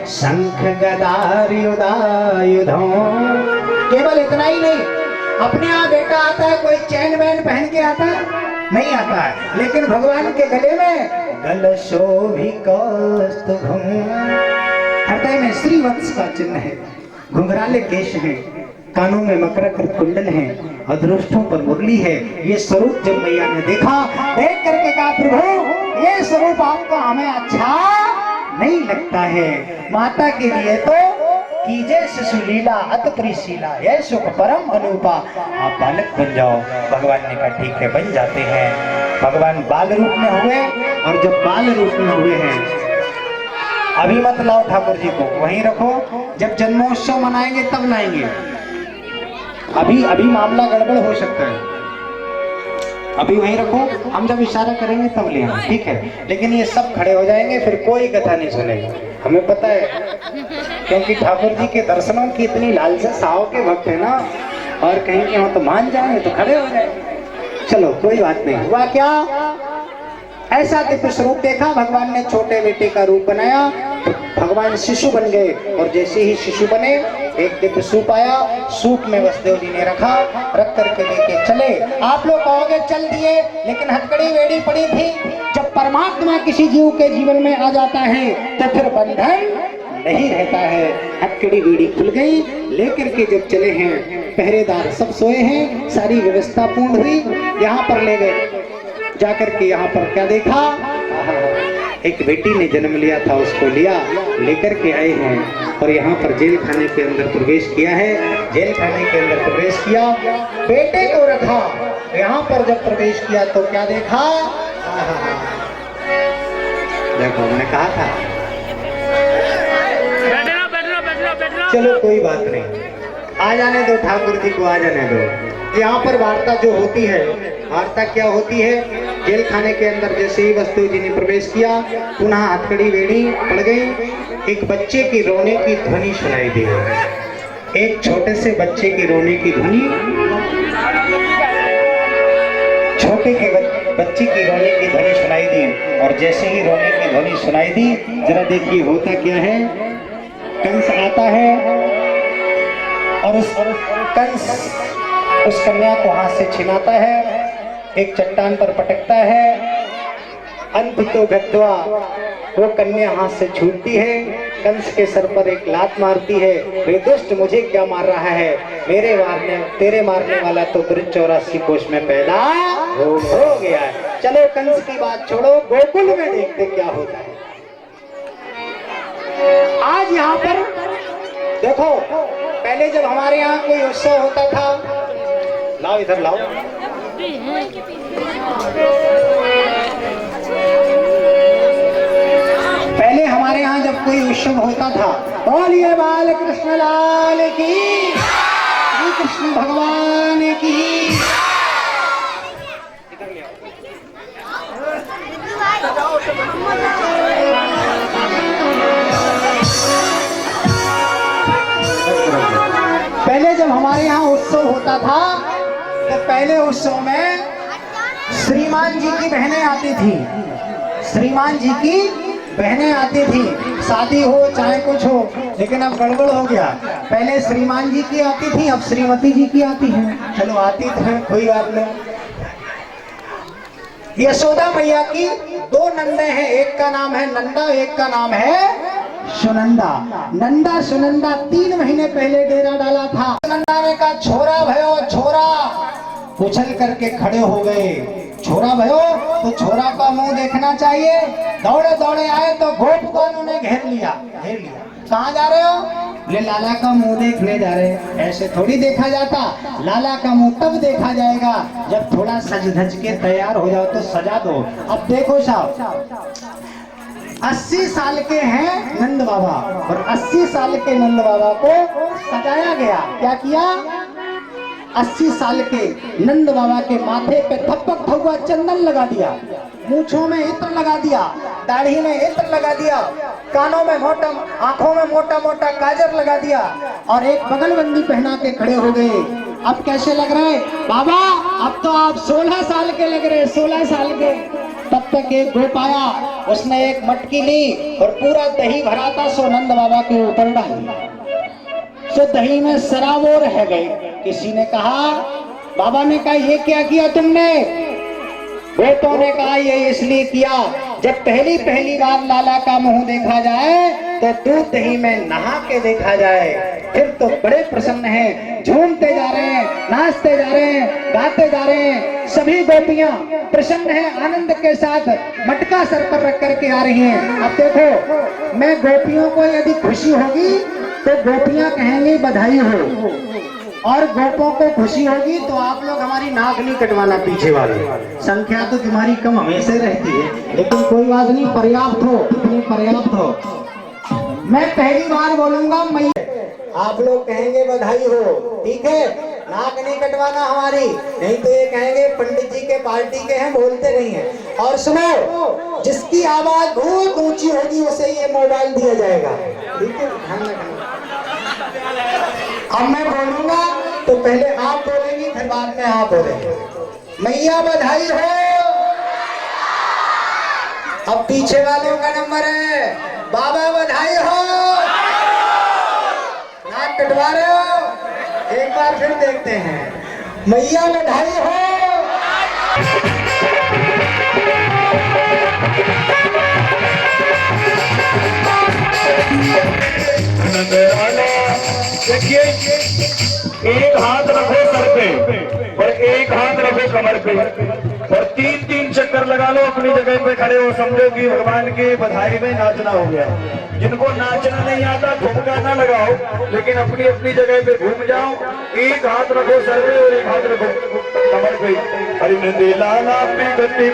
शंख गदायुधायुधों। केवल इतना ही नहीं, अपने यहाँ बेटा आता है, कोई चैन वैन पहन के आता है नहीं आता है, लेकिन भगवान के गले में गल शोभिकौस्तुभम्, हृदय में श्रीवत्स का चिन्ह है, घुंघराले केश हैं, कानों में मकरकृत कुंडल है, अधरोष्ठों पर मुरली है। ये स्वरूप जब मैया ने देखा, देख करके कहा प्रभु ये स्वरूप आपको हमें अच्छा नहीं लगता है, माता के लिए तो कीजे शिशु लीला अत परिशीला, यह सुख परम अनुपा, आप बालक बन जाओ। भगवान ने कहा ठीक है, बन जाते हैं। भगवान बाल रूप में हुए, और जब बाल रूप में हुए हैं, अभी मत लाओ ठाकुर जी को, वहीं रखो, जब जन्मोत्सव मनाएंगे तब लाएंगे, अभी मामला गड़बड़ हो सकता है, अभी वहीं रखो, हम जब इशारा करेंगे तब ले आएंगे, ठीक है। लेकिन ये सब खड़े हो जाएंगे, फिर कोई कथा नहीं सुनेगा, हमें पता है, क्योंकि ठाकुर जी के दर्शनों की इतनी लालसा, साव के भक्त है ना, और कहीं कि हम तो मान जाएंगे तो खड़े हो जाएंगे। चलो कोई बात नहीं। हुआ क्या, ऐसा दिव्य स्वरूप देखा, भगवान ने छोटे बेटे का रूप बनाया, भगवान शिशु बन गए, और जैसे ही शिशु बने एक दिव्य सूप आया, सूप में वसुदेव जी ने रखा, रख करके लेके चले। आप लोग कहोगे चल दिए, लेकिन हथकड़ी वेड़ी पड़ी थी। जब परमात्मा किसी जीव के जीवन में आ जाता है तो फिर बंधन नहीं रहता है। हथकड़ी वेड़ी खुल गई, लेकर के जब चले हैं, पहरेदार सब सोए हैं, सारी व्यवस्था पूर्ण हुई, यहाँ पर ले गए। जाकर के यहाँ पर क्या देखा, एक बेटी ने जन्म लिया था, उसको लिया, लेकर के आए हैं, और यहाँ पर जेल खाने के अंदर प्रवेश किया है। जेल खाने के अंदर प्रवेश किया, बेटे को रखा, यहाँ पर जब प्रवेश किया तो क्या देखा, देखो मैंने कहा था, चलो कोई बात नहीं, आ जाने दो ठाकुर जी को, आ जाने दो। यहाँ पर वार्ता जो होती है, वार्ता क्या होती है, जेल खाने के अंदर जैसे ही वसुदेव जी ने प्रवेश किया, पुनः हथकड़ी वेड़ी पड़ गई, एक बच्चे की रोने की ध्वनि सुनाई दी, एक छोटे से बच्चे की रोने की ध्वनि, छोटे के बच्चे की रोने की ध्वनि सुनाई दी। और जैसे ही रोने की ध्वनि सुनाई दी, जरा देखिए होता क्या है, कंस आता है और कंस उस कन्या को हाथ से छिनाता है, एक चट्टान पर पटकता है, अंत तो गद्वा, वो कन्या हाथ से छूटती है, कंस के सर पर एक लात मारती है, वे दुष्ट मुझे क्या मार रहा है, तेरे मारने वाला तो 84 कोष में पैदा हो गया है। चलो कंस की बात छोड़ो, गोकुल में देखते क्या होता है। आज यहाँ पर देखो, पहले जब हमारे यहाँ कोई उत्सव होता था, लाओ इधर लाओ, पहले हमारे यहाँ जब कोई उत्सव होता था, बोलिए बाल कृष्ण लाल की, श्री कृष्ण भगवान की। पहले जब हमारे यहाँ उत्सव होता था, तो पहले उत्सव में श्रीमान जी की बहनें आती थी, श्रीमान जी की बहनें आती थी, शादी हो चाहे कुछ हो, लेकिन अब गड़बड़ हो गया, पहले श्रीमान जी की आती थी, अब श्रीमती जी की आती है। चलो आती तो कोई बात नहीं। यशोदा मैया की 2 नंदे हैं, एक का नाम है नंदा, एक का नाम है सुनंदा। नंदा सुनंदा 3 महीने पहले डेरा डाला था। नंदा ने कहा छोरा भयो छोरा, उछल करके खड़े हो गए, छोरा भयो, तो छोरा का मुंह देखना चाहिए। दौड़े दौड़े आए तो गोप को उन्होंने घेर लिया। कहाँ जा रहे हो? ले लाला का मुंह देखने जा रहे हैं। ऐसे थोड़ी देखा जाता, लाला का मुंह तब देखा जाएगा जब थोड़ा सज धज के तैयार हो जाओ तो सजा दो। अब देखो साहब, 80 साल के हैं नंद बाबा, और 80 साल के नंद बाबा को सजाया गया। क्या किया? 80 साल के नंद बाबा के माथे पे थप्पक थप्पा चंदन लगा दिया, मूछों में इत्र लगा दिया, दाढ़ी में इत्र लगा दिया, कानों में मोटा, आंखों में मोटा मोटा काजर लगा दिया, और एक बगलबंदी पहना के खड़े हो गए। अब कैसे लग रहे बाबा? अब तो आप 16 साल के लग रहे, 16 साल के। तब तक एक गोप आया, उसने एक मटकी ली और पूरा दही भरा था, सो नंद बाबा के ऊपर डाल। सो दही में सराबोर रह गए। किसी ने कहा, बाबा ने कहा ये क्या किया तुमने? गोपों ने कहा ये इसलिए किया, जब पहली पहली बार लाला का मुंह देखा जाए तो दूध दही में नहा के देखा जाए। फिर तो बड़े प्रसन्न हैं, झूमते जा रहे हैं, नाचते जा रहे हैं, गाते जा रहे हैं। सभी गोपियां प्रसन्न हैं, आनंद के साथ मटका सर पर रख करके आ रही हैं। अब देखो, मैं गोपियों को यदि खुशी होगी तो गोपियां कहेंगी बधाई हो, और गोपों को खुशी होगी तो आप लोग हमारी नाक नहीं कटवाना पीछे वाले। संख्या तो तुम्हारी कम हमेशा रहती है, लेकिन कोई बात नहीं, पर्याप्त हो, इतनी पर्याप्त हो। मैं पहली बार बोलूंगा मैं, आप लोग कहेंगे बधाई हो, ठीक है? नाक नहीं कटवाना हमारी, नहीं तो ये कहेंगे पंडित जी के पार्टी के हैं, बोलते नहीं हैं। और सुनो, जिसकी आवाज बहुत ऊंची होगी उसे ये मोबाइल दिया जाएगा, ठीक है? ध्यान रखना। अब मैं बोलूंगा तो पहले आप बोलेंगी, फिर बाद में आप बोलेंगे। मैया बधाई हो। अब पीछे वालों का नंबर है, बाबा बधाई हो। नाक कटवा रहे हो? एक बार फिर देखते हैं, मैया बधाई हो। देखिए, एक हाथ रखो सर पे और एक हाथ रखो कमर पे और 3-3 चक्कर लगा लो अपनी जगह पे खड़े हो। समझो कि भगवान के बधाई में नाचना हो गया। जिनको नाचना नहीं आता ठुमका ना लगाओ, लेकिन अपनी अपनी जगह पे घूम जाओ। एक हाथ रखो सर पे और एक हाथ रखो कमर पे। हरि नंदी लाला पे गति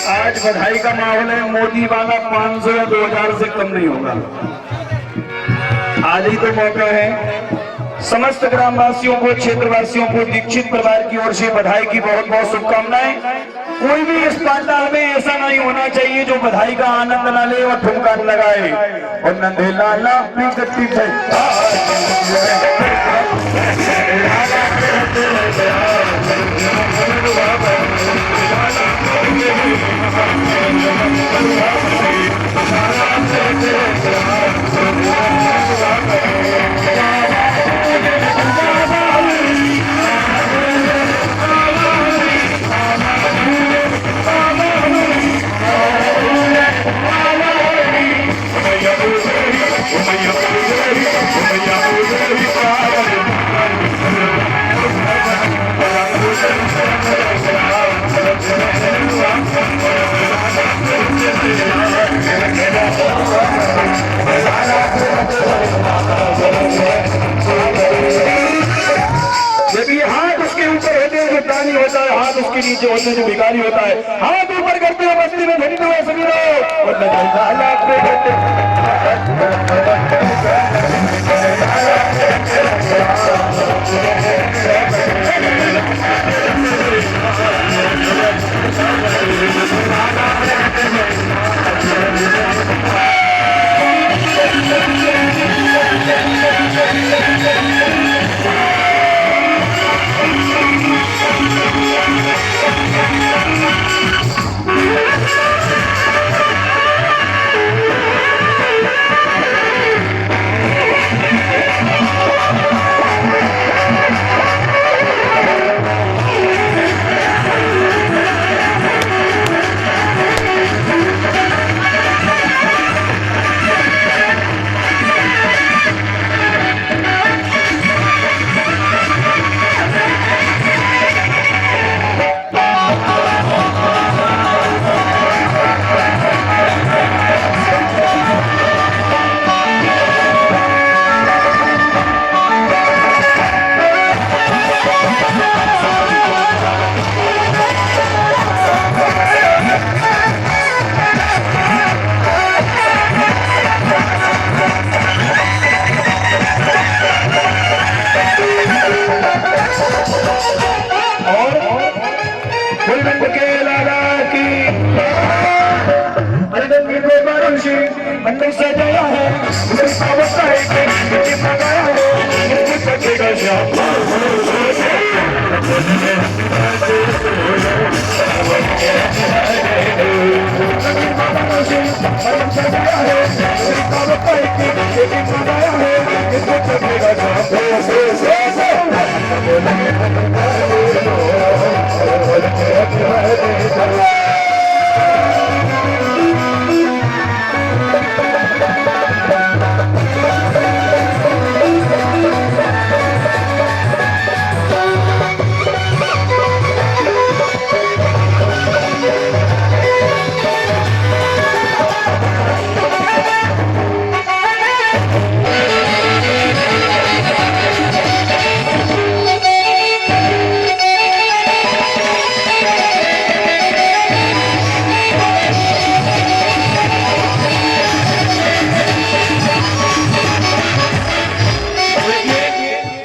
आज बधाई का माहौल है। मोदी वाला 500 या 2000 से कम नहीं होगा। आज ही तो मौका है। समस्त ग्रामवासियों को, क्षेत्रवासियों को दीक्षित परिवार की ओर से बधाई की बहुत बहुत शुभकामनाएं। कोई भी इस पांडाल में ऐसा नहीं होना चाहिए जो बधाई का आनंद न ले और ठुमका लगाए। और नंदे लाला अपनी गति होता है, हाथ उसके नीचे होते जो भिखारी होता है, हाथ ऊपर करते हुए मस्ती में धनी हुए सभी लोग और से अंदर सजाया है उसका बताए कि मंगाया है इसको सजेगा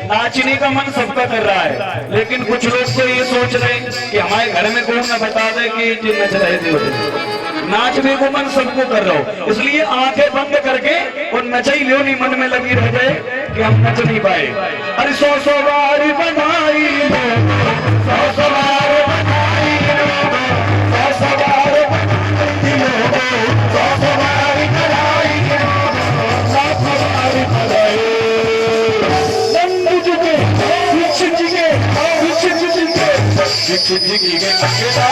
नाचने का मन सबका कर रहा है, लेकिन कुछ लोग तो ये सोच रहे हैं कि हमारे घर में कौन ना बता दे कि ये नच रहे थे। नाचने को मन सबको कर रहा हो, इसलिए आंखें बंद करके और नच ही लो, नहीं मन में लगी रह जाए कि हम नच नहीं पाए। अरे 100 बार बनाई 100 बार बनाई 100 बार जिंदगी के टकरा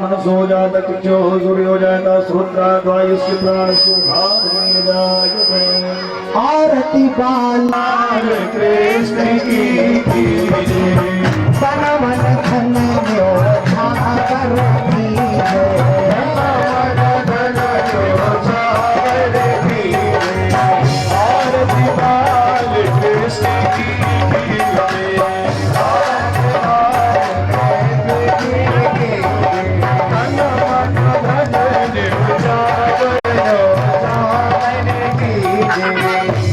मनसो जात कुचो सूर्यो जाता श्रोत्राद्वायुष्य प्राणसुभाग्नि जायते। आरती बाला कृष्ण की तन मन धन आरती बाल कृष्ण की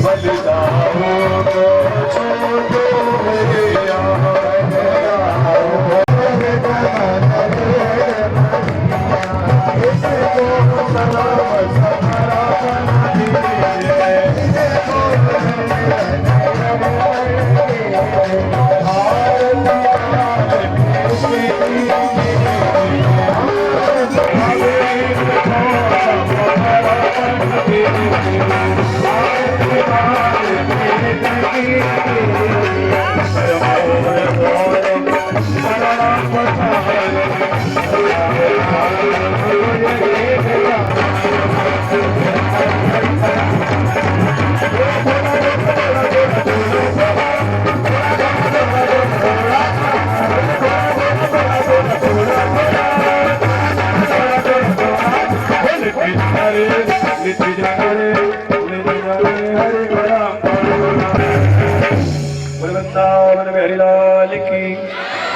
बलिदाओ को छोड़ो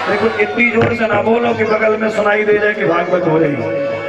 देखो इतनी जोर से ना बोलो कि बगल में सुनाई दे जाए कि भागवत हो रही।